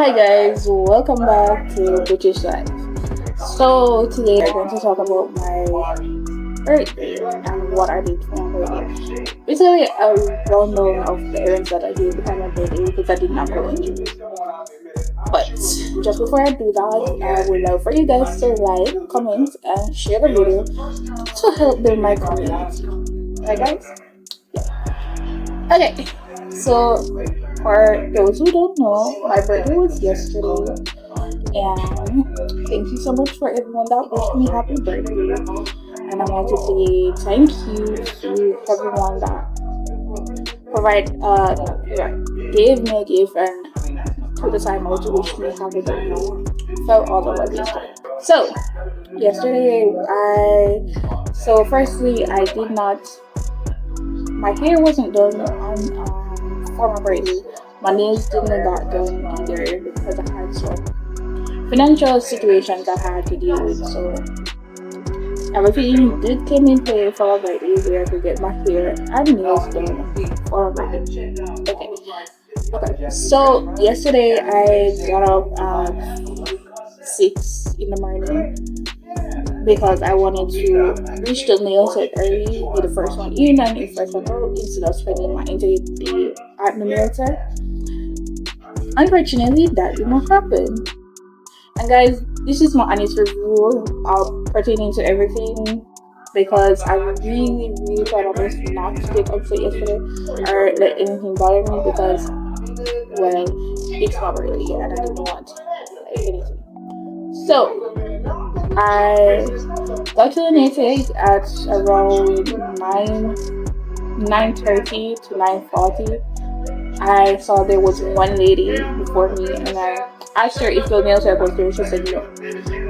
Hi guys, welcome back to British Life. So today I'm going to talk about my birthday and what I did for my birthday. Basically a rundown of the events that I did for my birthday because I did not go into. But just before I do that, I would love for you guys to like, comment, and share the video to help build my community. Right guys? Yeah. Okay. So for those who don't know, my birthday was yesterday, and thank you so much for everyone that wished me happy birthday. And I want to say thank you to everyone that gave me a gift and took the time out to wish me happy birthday. Felt all the love yesterday. So yesterday, firstly I did not. My hair wasn't done on for my birthday. My nails didn't get done either because I had some financial situations I had to deal with. So everything did come in play for my birthday where I could get my hair and nails done for my birthday. Okay. So yesterday I got up at 6 in the morning because I wanted to reach the nail set early, be the first one in and the first one out instead of spending my entire day at the nail set. Unfortunately, that did not happen. And guys, this is my honest review pertaining to everything because I really tried my best not to get upset yesterday or let anything bother me because, well, it's my birthday and I didn't want anything. So I got to the nail set at around 9:30 to 9:40. I saw there was one lady before me and I asked her if the nail tech was there. She said no.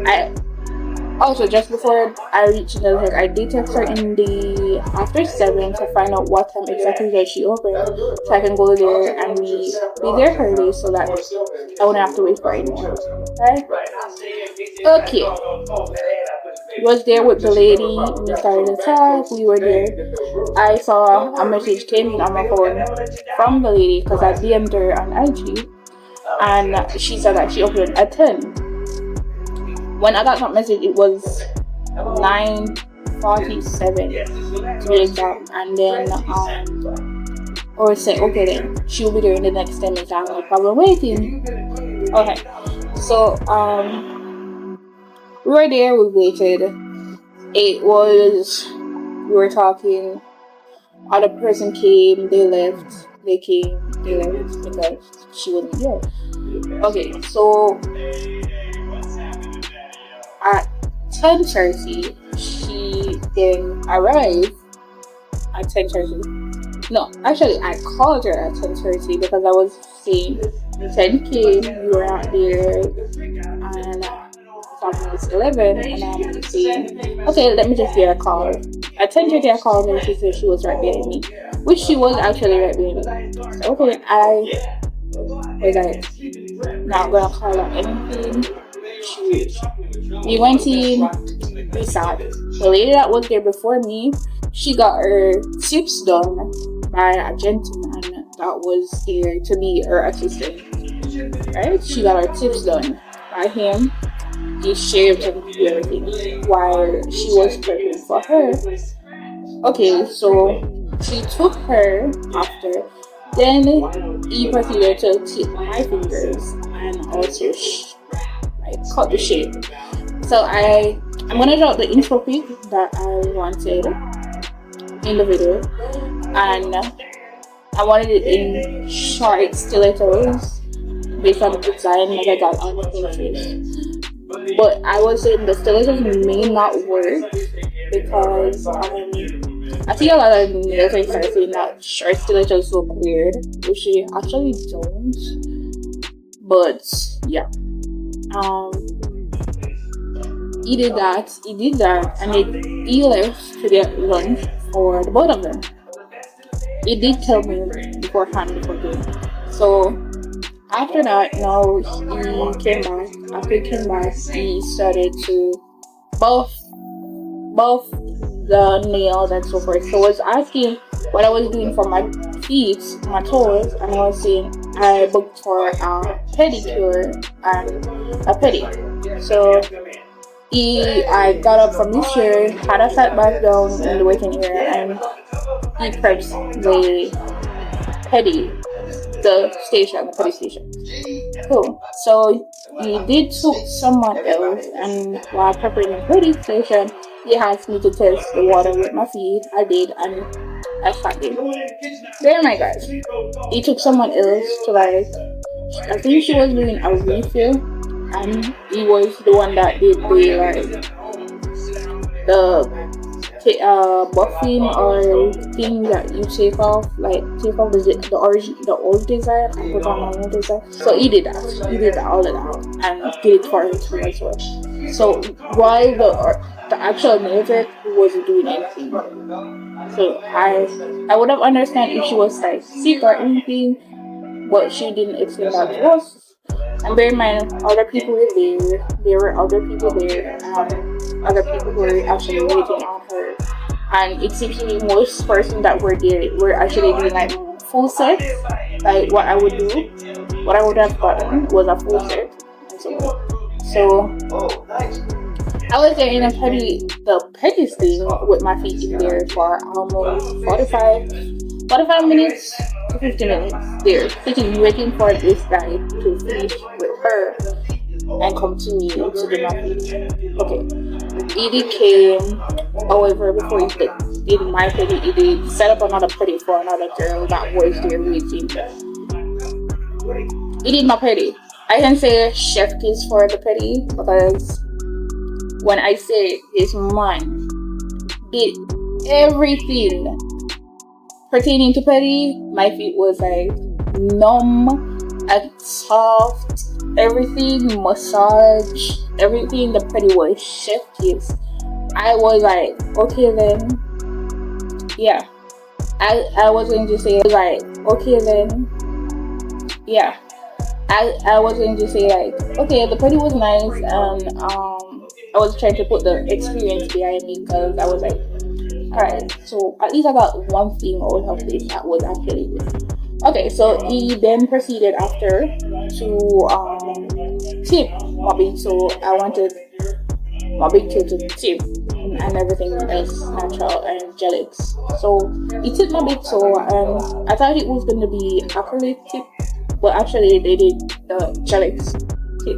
I also, just before I reached the nail tech, I did text her in the after 7 to find out what time exactly that she opened so I can go there and be there early so that I wouldn't have to wait for anymore. Right? Okay. Was there with the lady, we started to talk, we were there. I saw a message came in on my phone from the lady because I DM'd her on IG and she said that she opened at 10. When I got that message it was 9:47 to be exact, and then or say okay then she'll be there in the next 10 minutes. I have no problem waiting. Okay, so we were there, we waited. We were talking. Other person came, they left. They came, they left because she wasn't there. Okay, so at 10:30, she then arrived at 10:30. No, actually, I called her at 10:30 because I was saying 10 came, you were out there, and it's 11, and I'm saying, okay, let me just get a call. At 10:30, I called her. She said she was right behind me, which she was actually right behind me. So, okay, I was like, not gonna call her anything. We went in, we sat. The lady that was there before me, she got her tips done by a gentleman that was there to be her assistant. Right? She got her tips done by him. He shaved and everything while she was prepping for her. Okay, so she took her after. Then he proceeded to tip my fingers and also cut the shape. So I'm gonna drop the intro pic that I wanted in the video, and I wanted it in short stilettos based on the design that I got on Pinterest. But I was saying the stilettos may not work because I see a lot of nails I start saying that short stilettos look weird, which they actually don't. But yeah, he did that, and he left to get lunch for the both of them. He did tell me beforehand before doing. So after that, now he came back. After he came back, he started to buff the nails and so forth. So I was asking what I was doing for my feet, my toes, and I was saying I booked for a pedicure and a pedi. So I got up from his chair, had a sat back down in the waiting area, and he preps the pedi, the pedi station. Cool. So he did took someone else, and while preparing the pedi station, he asked me to test the water with my feet. I did, and I sat in. There, my guys. He took someone else to I think she was doing a refill, and he was the one that did the buffing or thing that you take off the old design and put on a new design. So he did that. He did all of that and did it for him too as well. So while the actual music wasn't doing anything. So I would have understand if she was like sick or anything, but she didn't explain that to us. And bear in mind, other people were there. There were other people there. Other people who were actually waiting on her. And it seems to me most persons that were there were actually doing like full set. Like what I would do, what I would have gotten was a full set. And so I was there in the petty thing with my feet in there for almost 45 minutes to 50 minutes there, sitting waiting for this guy to finish with her and come to me to do my feet. Okay. Edie came, however, before he did my petty, he did set up another petty for another girl that was there waiting. He did my petty. I can say chef kiss for the petty because when I say his man did everything pertaining to petty, my feet was like numb and soft, everything massage, everything the petty was chef kiss. I was like, okay then, yeah. I was going to say like, okay then, yeah. I was going to say like, okay, the petty was nice, and I was trying to put the experience behind me because I was like, alright, so at least I got one thing out of this that was actually good. Okay, so he then proceeded after to tip my big toe. I wanted my big toe to tip and everything else natural and gelics. So he tipped my big toe, and I thought it was going to be acrylic tip, but actually they did the gelics tip,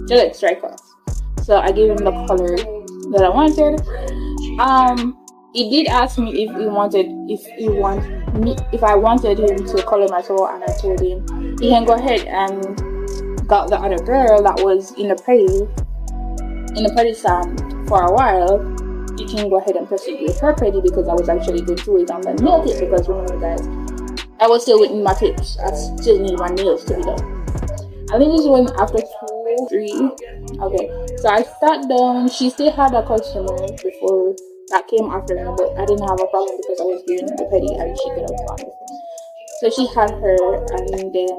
gelics right class. So I gave him the color that I wanted. He did ask me if I wanted him to color my toe, and I told him he can go ahead and got the other girl that was in the petty stand for a while. You can go ahead and proceed with her petty because I was actually going to wait on the nail tip because remember guys, I was still waiting my tips. I still need my nails to be done. I think this was after 2, 3. Okay, so I sat down. She still had a customer before that came after her, but I didn't have a problem because I was doing the petty and she could have gone with me. So she had her, and then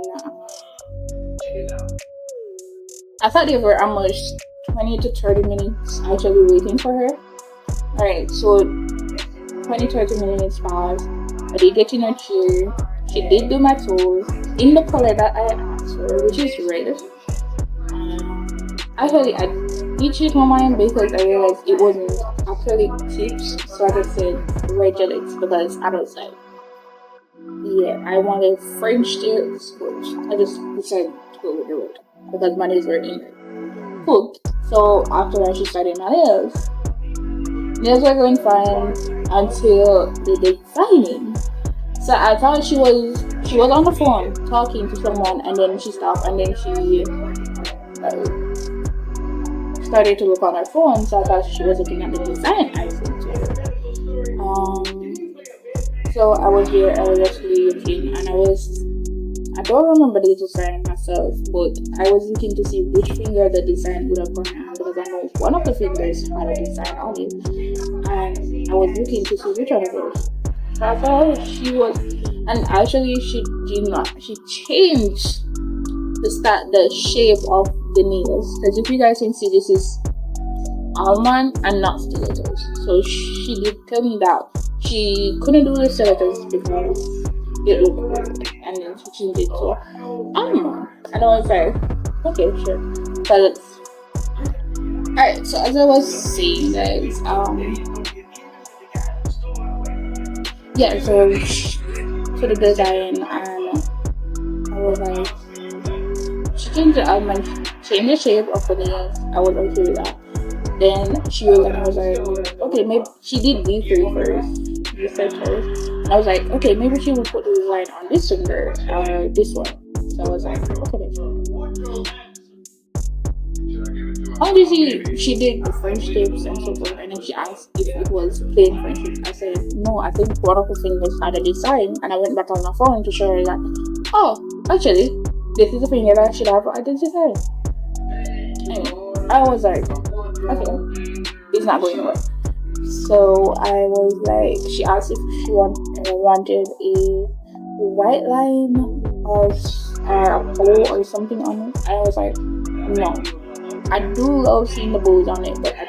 I thought they were almost 20 to 30 minutes actually waiting for her. Alright, so 20-30 minutes passed. I did get in her chair. She did do my toes in the color that I asked for, which is red. Actually, I did change my mind because I realized it wasn't acrylic tips, so I just said red gelics because I was like, yeah, I wanted French tips, but I just decided to go with the red because my nails were in it. Cool. So after that, she started my nails. Nails were going fine until the day signing. So I thought she was on the phone talking to someone, and then she stopped, and then she started to look on her phone. So I thought she was looking at the design I sent to her. So I was there, I was actually looking, and I don't remember the design myself, but I was looking to see which finger the design would have gone on because I know one of the fingers had a design on it, and I was looking to see which one it was. So I thought she was, and actually she did not. She changed the shape of the nails, because if you guys can see, this is almond and not stilettos. So she did tell me that she couldn't do the stilettos because it looked weird. And then she changed it to and I was like, okay, sure. But alright, so as I was saying guys, yeah, so to the design, and I was like, she changed the outline, changed the shape of the nails. I was okay with that. Then she was, and I was like, okay, maybe she did these three first, research first, and I was like, okay, maybe she will put the design on this finger or this one. So I was like, okay. Obviously, she did the French tips and so forth, and then she asked if it was plain French tips. I said, no, I think one of the fingers had a design, and I went back on my phone to show her that, oh, actually, this is a finger that I should have identified. Anyway, I was like, okay, it's not going to work. So I was like, she asked if she wanted a white line or a bow or something on it. I was like, no. I do love seeing the bows on it, but I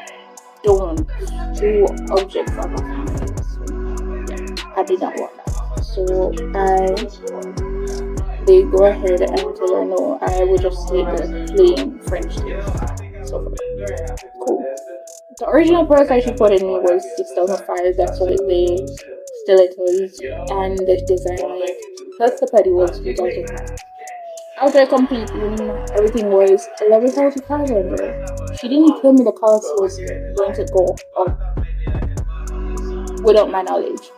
don't do objects on my fingers. So, yeah, I did not want that. So they go ahead and tell her no, I would just take the plain French tip. So cool. The original price I should put in me was 6,500. That's what the stilettos and the design on it. Plus the petty was 2,000. After completing, everything was 11,500. She didn't tell me the cost was going to go up without my knowledge.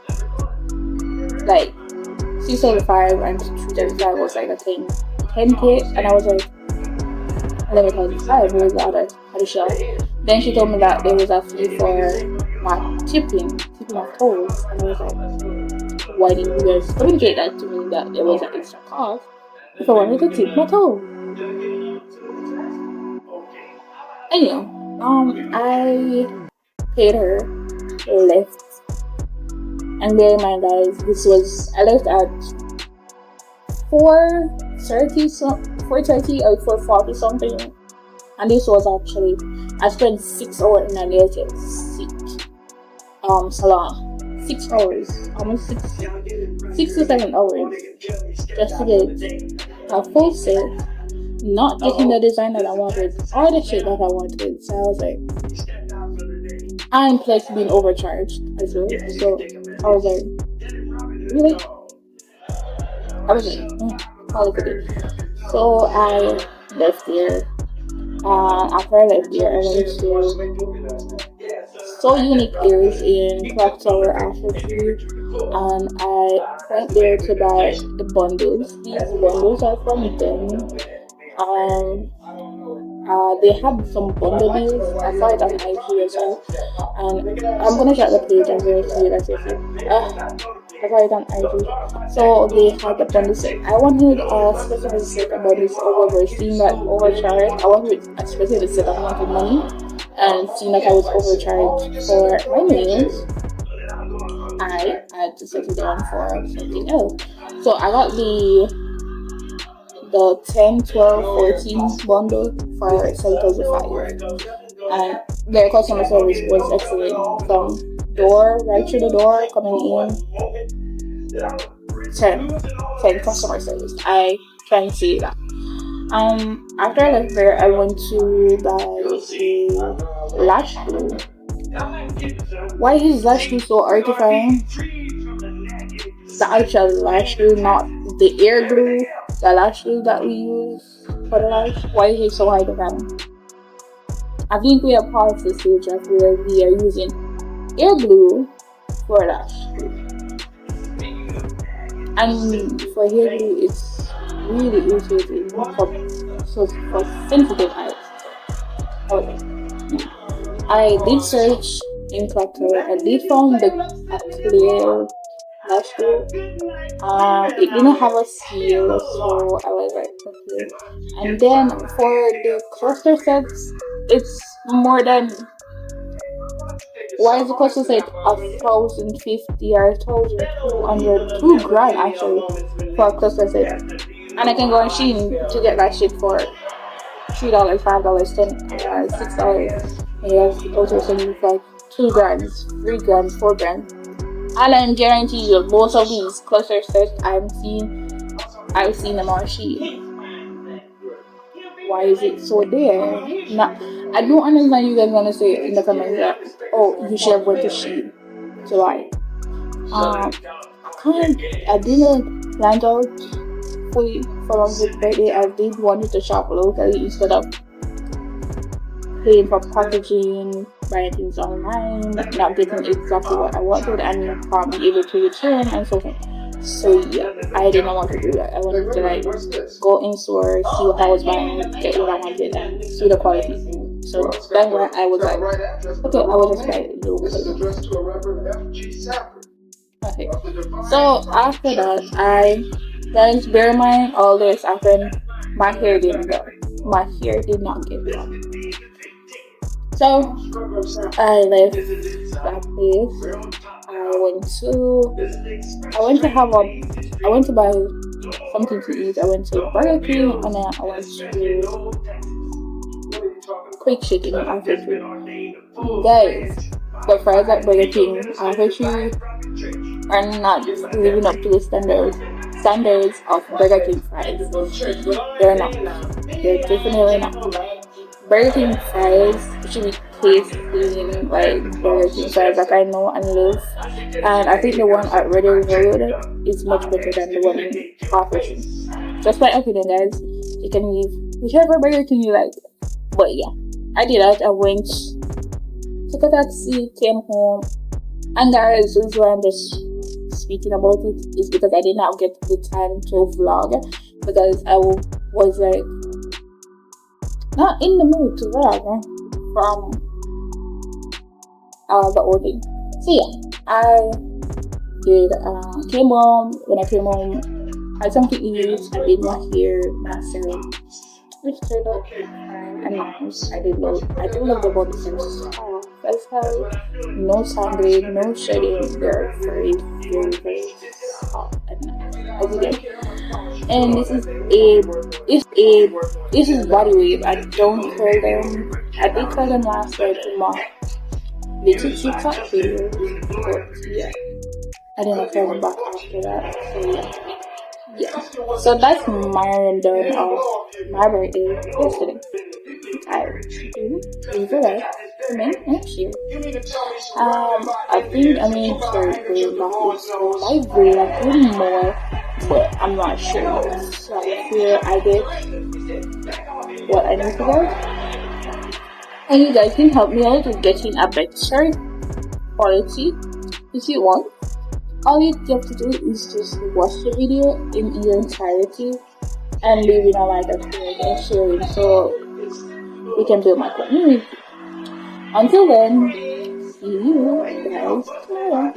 Like 6,500 and 2,500 was like a 10K, and I was like 11,500. Where was the other additional? Then she told me that there was a fee for my tipping of toes, and I was like, why didn't you guys communicate that to me that there was an extra cost if I wanted to tip my toe? Anyway, I paid her, left, and bear in mind guys, I left at 4:30 or 4:40 something, and this was actually, I spent 6 hours in a nail salon. 6 hours, almost 6 to 7 hours, just to get a full set, not getting the design that I wanted or the shape that I wanted. So I was like, and plus being overcharged as well. So I was like, really? I was like, call it a day. So I left there. After I left there, I went to So Unique Ears in Clock Tower after 3, and I went there to buy the bundles. These bundles are from them. They had some bundle deals. I saw it on IG as well, and I'm gonna check the page and we'll see that. I saw it on IG. So they had the bundle set. I wanted a specific set of bundles, however, seeing that overcharged, I wanted a specific set of amount of money. And seeing that I was overcharged for my nails, I had to settle down for something else. So I got the 10, 12, 14 bundle for 7,500. And their customer service was excellent. From door, right through the door, coming in, 10 customer service. I try and see that. After I left there, I went to buy a lash glue. Why is lash glue so artifying? The actual lash glue, not the air glue, the lash glue that we use for the lash. Why is it so artifying? I think we are past the stage of where we are using air glue for lash glue. And for hair glue, it's really irritating for sensitive eyes. Okay. I did search in Clactor. I did find a clear lash glue. It didn't have a seal, so I was like, okay. And then for the cluster sets, it's more than. Why is the cluster set 1,050 or 1,200, $2,000 actually for a cluster set? And I can go on Shein to get that shit for $3, $5, $10, $6. Yes, also selling for $2,000, $3,000, $4,000. And I guarantee you, most of these cluster sets I've seen them on Shein. Why is it so there? Not, I don't understand you guys gonna say in the comments that, oh, you should have went to Shein. So like, I didn't plan out fully for Long's birthday. I did wanted to shop locally instead of paying for packaging, buying things online, not getting exactly what I wanted, and probably able to return and so forth. So yeah, I didn't want to do that. I wanted to like go in store, see what I was buying, get what I wanted, and see the quality. So that's why I was like, okay, I will just buy it locally. Okay. So after that, guys, bear in mind all this happened. My hair didn't go. My hair did not get done. So I left that place. I went to buy something to eat. I went to Burger King and then I went to Quick Chicken after 3. Guys, the fries at Burger King after 3 are not living up to the standards of Burger King fries. They're not. They're definitely not. Burger King fries should be tasting like Burger King fries like I know and love. And I think the one at Red Road is much better than the one in Operation. Just my opinion, guys. You can leave whichever Burger King you like. But yeah, I did that. I went, took a taxi, came home. And guys, this is why I'm just speaking about it, is because I did not get the time to vlog because I was like not in the mood to vlog from the old day. So yeah, I did came home. When I came home, had something to eat. I did my hair myself, which turned out fine and nice. I do love the body sense. That's how no sanding, no shedding. They're very, very, very soft and nice. As you get. And this is body wave. I don't curl them. I did curl them last year to my little TikTok videos, but yeah, I didn't curl them back after that. So yeah. So that's my rundown of my birthday yesterday. I leave a like, comment, and share. I think I mean to go back into my vlog more, but I'm not sure yet. So here I did what I need to do. And you guys can help me out with getting a better quality if you want. All you have to do is just watch the video in your entirety and leaving a like and sharing so we can build my community. Until then, see you guys tomorrow.